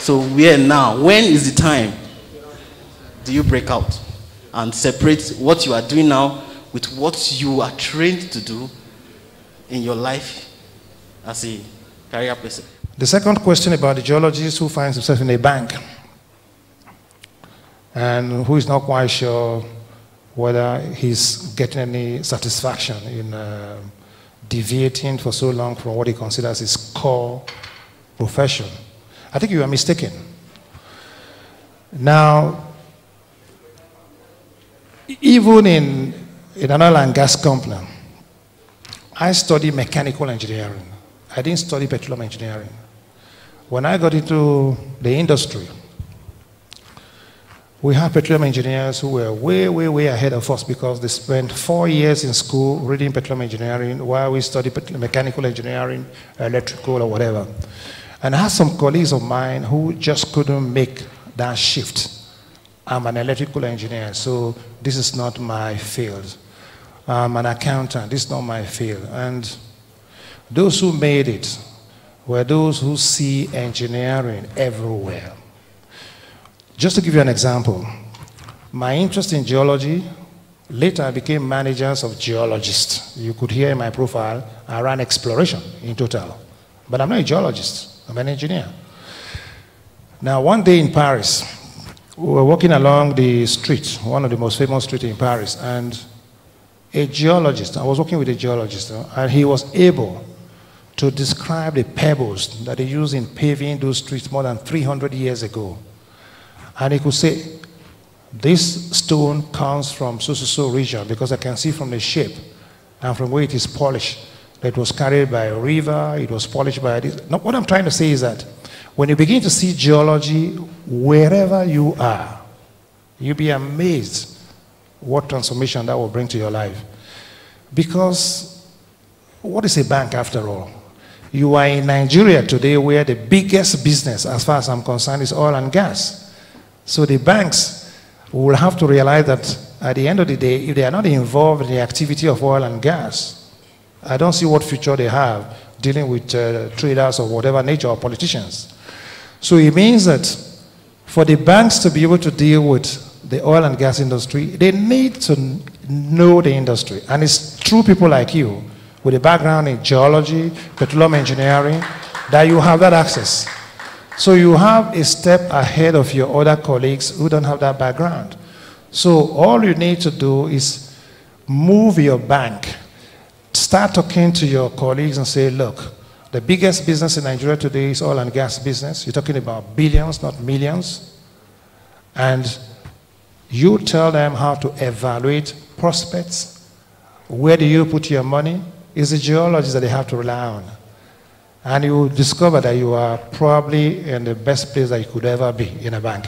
So where now? When is the time? Do you break out and separate what you are doing now with what you are trained to do in your life as a career person? The second question about the geologist who finds himself in a bank and who is not quite sure whether he's getting any satisfaction in deviating for so long from what he considers his core profession. I think you are mistaken. Now, even in an oil and gas company, I studied mechanical engineering. I didn't study petroleum engineering. When I got into the industry, we had petroleum engineers who were way, way, way ahead of us because they spent 4 years in school reading petroleum engineering while we studied mechanical engineering, electrical, or whatever. And I had some colleagues of mine who just couldn't make that shift. I'm an electrical engineer, so this is not my field. I'm an accountant, this is not my field. And those who made it were those who see engineering everywhere. Just to give you an example, my interest in geology, later I became managers of geologists. You could hear in my profile, I ran exploration in Total. But I'm not a geologist, I'm an engineer. Now one day in Paris, we were walking along the street, one of the most famous streets in Paris, and a geologist, I was working with a geologist, and he was able to describe the pebbles that they used in paving those streets more than 300 years ago. And he could say, this stone comes from so-so-so region because I can see from the shape and from where it is polished that it was carried by a river, it was polished by this. Now, what I'm trying to say is that when you begin to see geology wherever you are, you'll be amazed what transformation that will bring to your life. Because what is a bank after all? You are in Nigeria today where the biggest business, as far as I'm concerned, is oil and gas. So the banks will have to realize that at the end of the day, if they are not involved in the activity of oil and gas, I don't see what future they have dealing with traders of whatever nature or politicians. So it means that for the banks to be able to deal with the oil and gas industry, they need to know the industry. And it's through people like you, with a background in geology, petroleum engineering, that you have that access. So you have a step ahead of your other colleagues who don't have that background. So all you need to do is move your bank. Start talking to your colleagues and say, look, the biggest business in Nigeria today is oil and gas business. You're talking about billions, not millions. And you tell them how to evaluate prospects. Where do you put your money? It's the geologists that they have to rely on. And you will discover that you are probably in the best place that you could ever be in a bank.